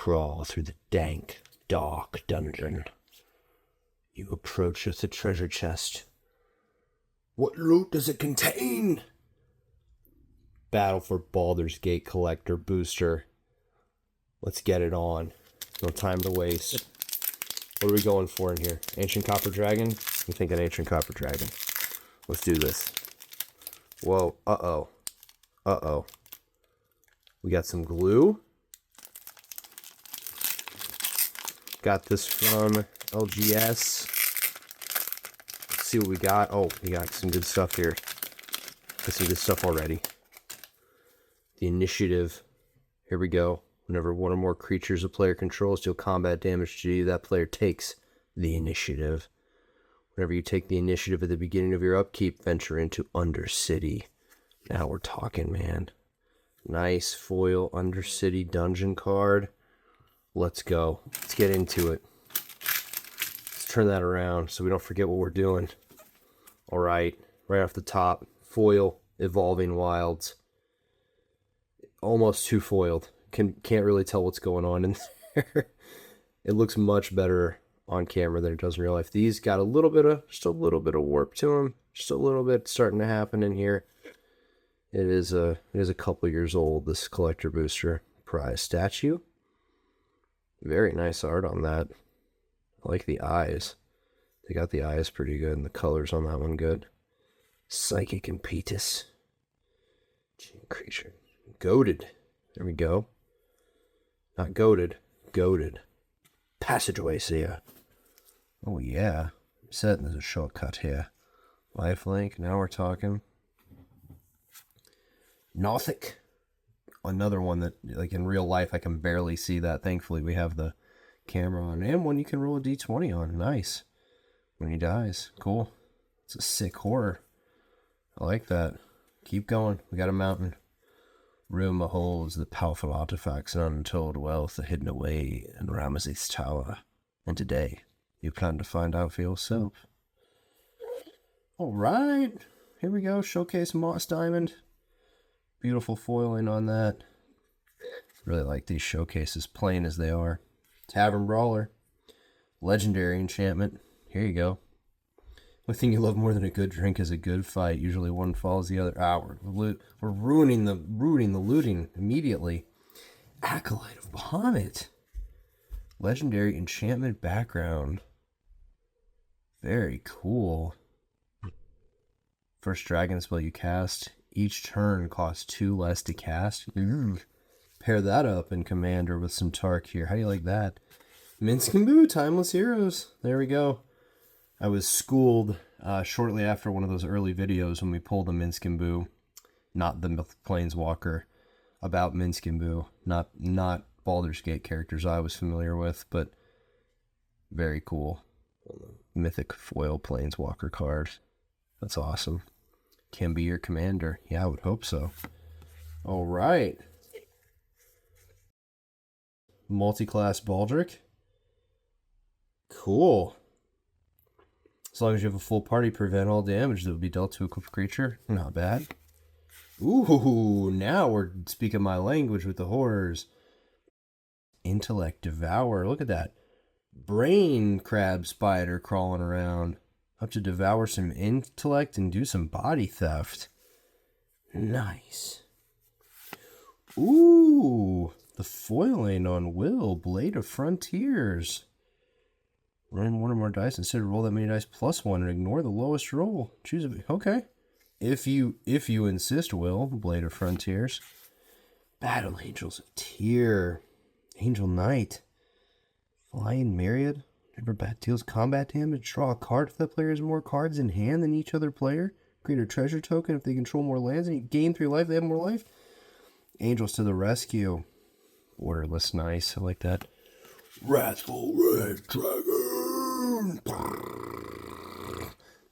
crawl through the dank, dark dungeon. You approach with the treasure chest. What loot does it contain? Battle for Baldur's Gate Collector Booster. Let's get it on. No time to waste. What are we going for in here? Ancient Copper Dragon? I'm thinking Ancient Copper Dragon. Let's do this. Whoa. Uh-oh. Uh-oh. We got some glue. Got this from LGS. Let's see what we got. Oh, we got some good stuff here. Got some good stuff already. The initiative. Here we go. Whenever one or more creatures a player controls deal combat damage to you, that player takes the initiative. Whenever you take the initiative at the beginning of your upkeep, venture into Undercity. Now we're talking, man. Nice foil Undercity dungeon card. Let's go. Let's get into it. Let's turn that around so we don't forget what we're doing. Alright, right off the top, foil Evolving Wilds. Almost two foiled. Can't really tell what's going on in there. It looks much better on camera than it does in real life. These got just a little bit of warp to them. Just a little bit starting to happen in here. It is a couple years old, this collector booster. Prize statue. Very nice art on that. I like the eyes. They got the eyes pretty good, and the colors on that one good. Psychic Impetus. Creature. Goated. There we go. Not goated. Goated. Passageway seer. Oh yeah. I'm certain there's a shortcut here. Lifelink. Now we're talking. Nothic. Another one that, like, in real life, I can barely see that. Thankfully, we have the camera on. And one you can roll a d20 on. Nice. When he dies. Cool. It's a sick horror. I like that. Keep going. We got a mountain. Room holds the powerful artifacts and untold wealth are hidden away in Ramesses Tower. And today, you plan to find out for yourself. Alright. Here we go. Showcase Moss Diamond. Beautiful foiling on that. Really like these showcases, plain as they are. Tavern Brawler. Legendary enchantment. Here you go. One thing you love more than a good drink is a good fight. Usually one follows the other. We're ruining the looting immediately. Acolyte of Bahamut. Legendary enchantment background. Very cool. First dragon spell you cast. Each turn costs 2 less to cast. Pair that up in Commander with some Tark here. How do you like that? Minsk and Boo, Timeless Heroes. There we go. I was schooled shortly after one of those early videos when we pulled the Minsk and Boo, not the Planeswalker, about Minsk and Boo. Not Baldur's Gate characters I was familiar with, but very cool. Mythic foil Planeswalker card. That's awesome. Can be your commander. Yeah, I would hope so. All right. Multi-class Baldric. Cool. As long as you have a full party, prevent all damage that would be dealt to a equipped creature. Not bad. Ooh, now we're speaking my language with the horrors. Intellect Devour. Look at that. Brain crab spider crawling around. Up to devour some intellect and do some body theft. Nice. Ooh, the foiling on Will, Blade of Frontiers. Run one or more dice instead of roll that many dice plus one and ignore the lowest roll. Choose a... Okay. If you insist, Will, Blade of Frontiers. Battle Angels of Tyr. Angel Knight. Flying Myriad. Whenever bat deals combat damage, draw a card if that player has more cards in hand than each other player. Create a treasure token if they control more lands and you gain 3 life, they have more life. Angels to the rescue. Orderless, nice. I like that. Wrathful Red Dragon.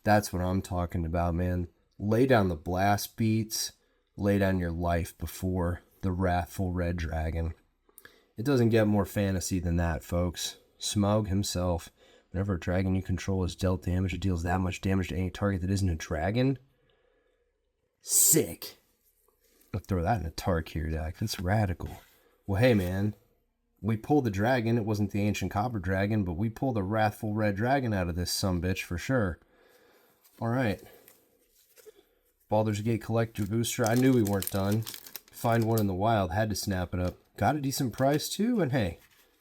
That's what I'm talking about, man. Lay down the blast beats. Lay down your life before the Wrathful Red Dragon. It doesn't get more fantasy than that, folks. Smaug himself. Whenever a dragon you control is dealt damage, it deals that much damage to any target that isn't a dragon. Sick. I'll throw that in a Tarkir deck. That's radical. Well, hey, man. we pulled the dragon. It wasn't the ancient copper dragon, but we pulled a wrathful red dragon out of this sumbitch for sure. All right. Baldur's Gate Collector Booster. I knew we weren't done. Find one in the wild. Had to snap it up. Got a decent price too. And hey,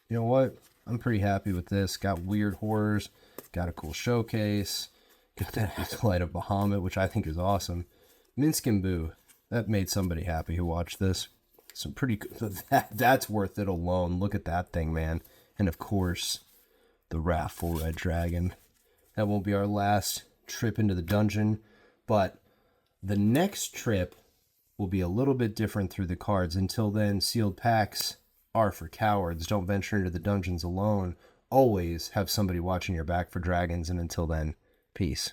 you know what? I'm pretty happy with this. Got weird horrors. Got a cool showcase. Got that Acolyte of Bahamut, which I think is awesome. Minsk and Boo. That made somebody happy who watched this. Some pretty good. That's worth it alone. Look at that thing, man. And of course, the Wrathful Red Dragon. That won't be our last trip into the dungeon, but the next trip will be a little bit different through the cards. Until then, sealed packs are for cowards. Don't venture into the dungeons alone. Always have somebody watching your back for dragons, and until then, peace.